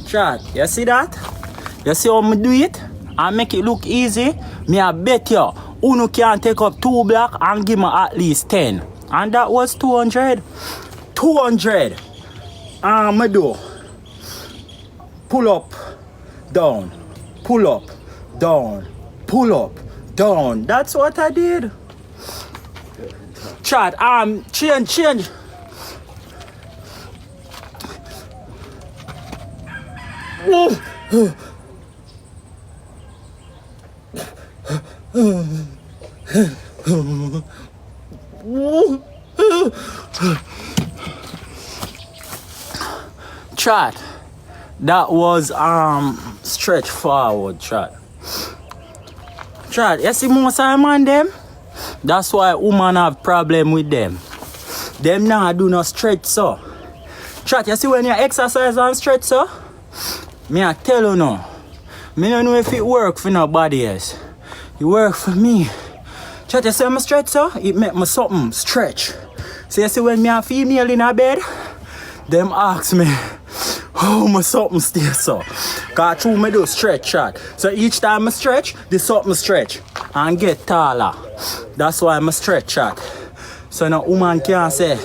Chat, you see that? You see how me do it? I make it look easy. Me I bet you, Uno can take up 2 black and give me at least 10. And that was 200. 200. Me do. Pull up, down. Pull up, down. Pull up, down. That's what I did. Chat, change. Chat, that was stretch forward, chat. Chat, you see most of them on them? That's why women have problem with them. Them now do not stretch so. Chat, you see when you exercise and stretch so? Me I tell you now. Me don't know if it work for nobody else. It work for me. Chat, you see when I stretch so? It make me something stretch. So you see when me a female in a bed? Them ask me how my something stay so. Cause true me do stretch, chat. So each time I stretch, the something stretch and get taller. That's why I stretch, chat. So no woman can't say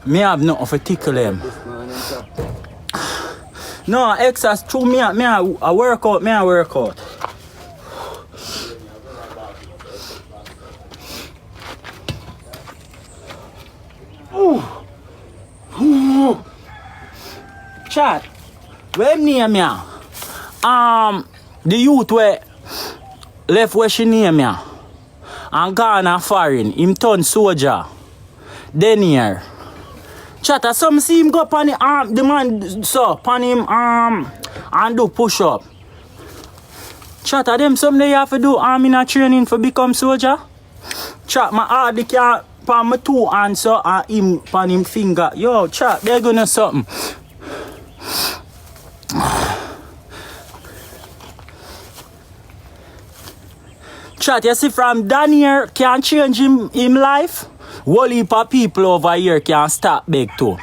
me have nothing for tickle them. No, exercise true me I work out, me I work out. Chat, where name ya? The youth where left where she name ya and gone a foreign, him turn soldier. Then here. Chat, I some see him go upon the man so upon him and do push up. Chat, I them something you have to do in a training for become soldier. Chat, my hard can pan my 2 hands so and him pan him finger. Yo, chat, they're gonna something. Chat, you see from Daniel can change him life. Whole heap of people over here can start beg too.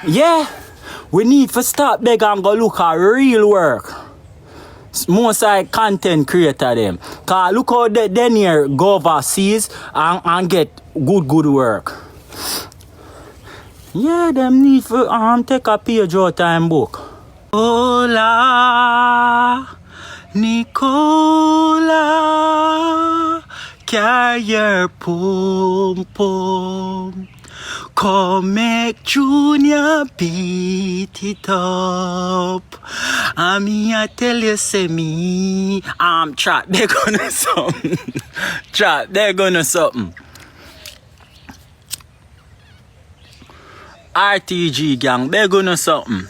Yeah, we need to start beg and go look at real work. Most like content creator them. Cause look how Daniel go overseas and get good work. Yeah, them need to take a page out time book. Hola, Nicola, carrier pum pum. Come make Junior beat it up. I'm here tell you say me. Chat, they're gonna something. Chat, they're gonna something. RTG gang, they're gonna something.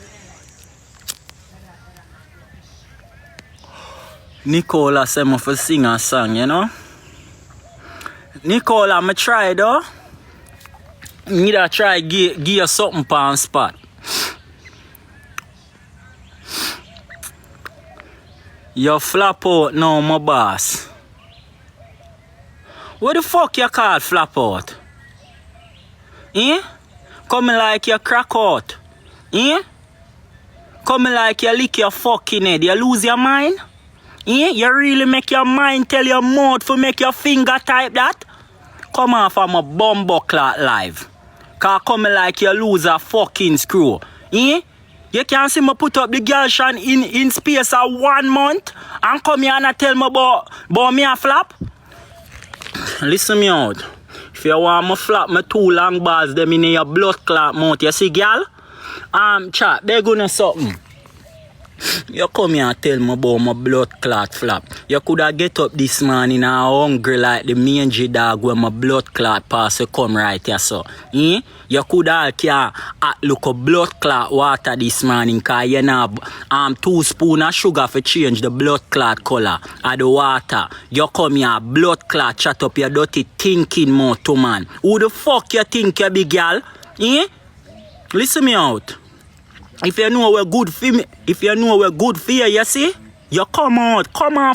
Nicola said me for sing a song, you know. Nicola, me try though. Need to try give you something on spot. You flap out now, my boss. What the fuck you call flap out? Eh? Coming like you crack out. Eh? Coming like you lick your fucking head. You lose your mind? Eh? You really make your mind tell your mouth to make your finger type that? Come on from a bumbo clot live. Cause coming like you lose a fucking screw. Eh? You can't see me put up the girl shan in space of 1 month and come here and tell me about me a flap? Listen me out. If you want me flap my 2 long bars them in your blood clot mouth, you see girl? Chat, they gonna something. You come here and tell me about my blood clot flap. You coulda get up this morning and hungry like the mangy dog when my blood clot pass you come right here so. Eh? You coulda can look a blood clot water this morning cause you know 2 spoons of sugar for change the blood clot color of the water. You come here blood clot chat up your dirty thinking mouth to man. Who the fuck you think you big girl? Eh? Listen me out. If you know we're good for me, if you know we're good for you, you see? You come out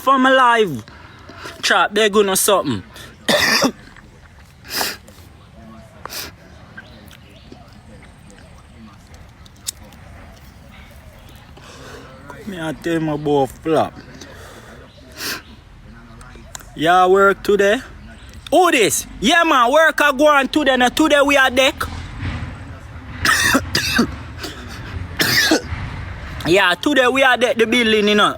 from alive. Chat, they gonna something. Me I tell my boy flop. Yeah, work today. Who this? Yeah man, work I go on today. Now today we are deck. Yeah, today we are deck the building, you know.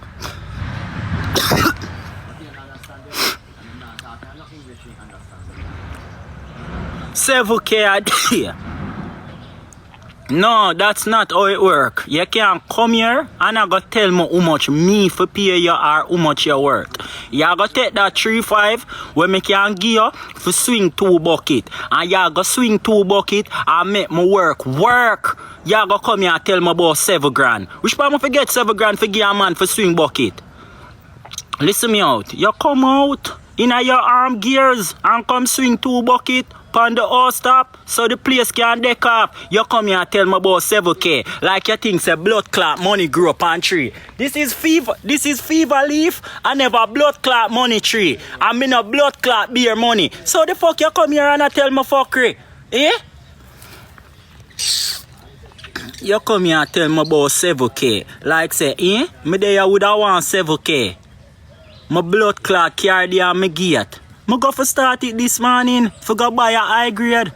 7K a day. No, that's not how it work. You can't come here and I go tell me how much me for pay you or how much you worth. You go take that 3-5 where me can give you for swing 2 bucket. And you go swing 2 bucket and make me work. You go come here and tell me about 7 grand. Which part I forget 7 grand for give a man for swing bucket? Listen me out. You come out in your arm gears and come swing 2 bucket on the horse stop so the place can deck off. You come here and tell me about 7K like you think say blood clot money grow up on tree. This is fever leaf. I never blood clot money tree. I mean a blood clot beer money. So the fuck you come here and I tell me fuckery? Eh? You come here and tell me about 7K. Like say, eh? Me there would have want 7K. My blood clot carry on my gate. I go for start it this morning for go buy a high grade.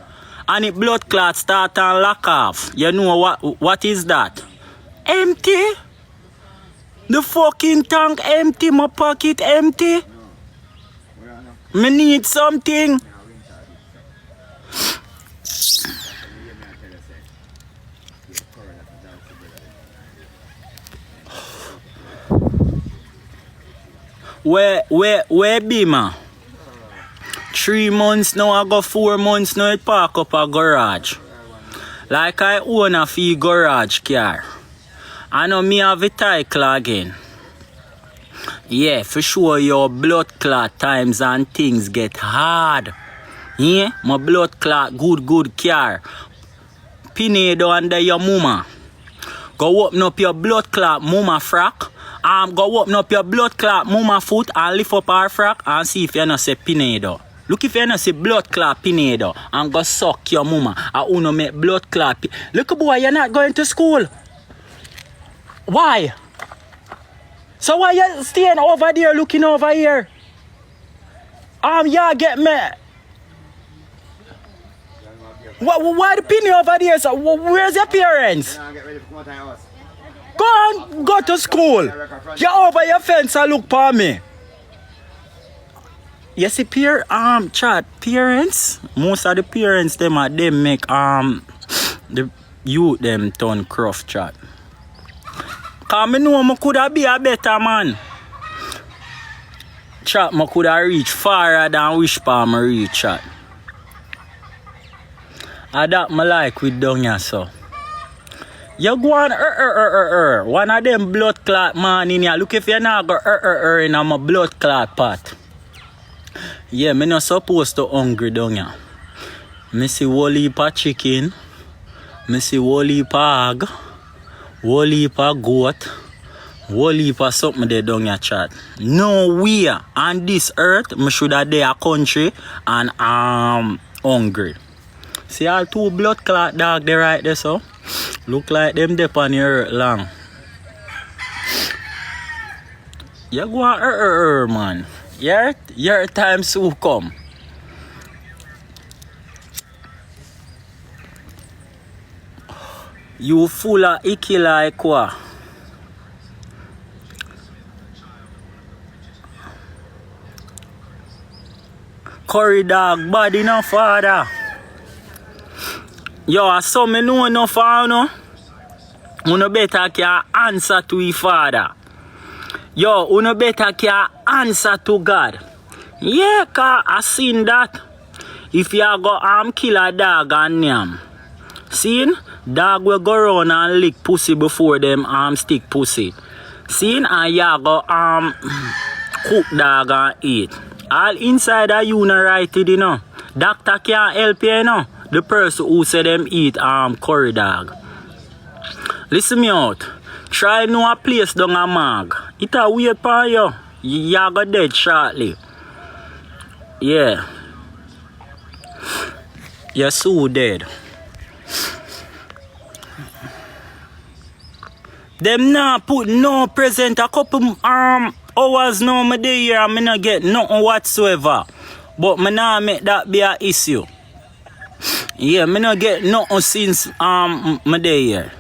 And it blood clot start and lock off. You know what is that? Empty? The fucking tank empty, my pocket empty. Me need something. Where be ma? 3 months now, I go 4 months now, it park up a garage. Like I own a few garage car. I know me have a title again. Yeah, for sure your blood clot times and things get hard. Yeah, my blood clot good car. Pinedo under your mama. Go open up your blood clot mama frack. Go open up your blood clot mama foot and lift up her frack and see if you not say Pinedo. Look if you not say blood clot Pinedo and go suck your mama. I wanna make blood clot. Look boy, you're not going to school. Why? So why you staying over there looking over here? Yeah, get me. Why the penny over there? So where's your parents? Go on, go to school. You're over your fence and look for me. You see, chat, parents, most of the parents, them make the youth them turn cruff, chat. Cause I know I could have be a better man. Chat, I could have reached farther than which palm I reach, chat. And that I like with down here, so. You go on, one of them blood clot man in here. Look if you not go in my blood clot pot. Yeah, me not supposed to hungry down here. Me see whole heap of chicken. Me see whole heap of egg. Whole heap of goat. Whole heap of something there down here, chat. Nowhere on this earth, me should have there a country and hungry. See all 2 blood clot dog there right there, so. Look like them dip on your earth long. You go on man. Your time soon come. You full of icky like what? Curry dog body no father. Yo, I saw me know enough for no. Uno better can answer to your father. Yo, uno better can answer to God. Yeah, cause I seen that. If you go kill a dog and name. Seen? Dog will go around and lick pussy before them stick pussy. Seen? And you go cook dog and eat. All inside of you no right it, you know. Doctor can't help you, you know. The person who said them eat curry dog. Listen me out. Try know a place down a mag. It a wait for you. You go dead shortly. Yeah. Your Sue dead. Them not put no present. A couple hours now me dey here and me not get nothing whatsoever. But me not make that be a issue. Yeah, me not get nothing since me dey here.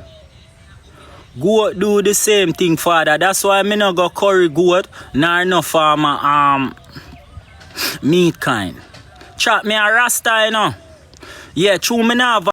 Goat do the same thing, father. That's why me not go curry goat nor no farmer meat kind. Chop me a rasta, you know. Yeah, true me not have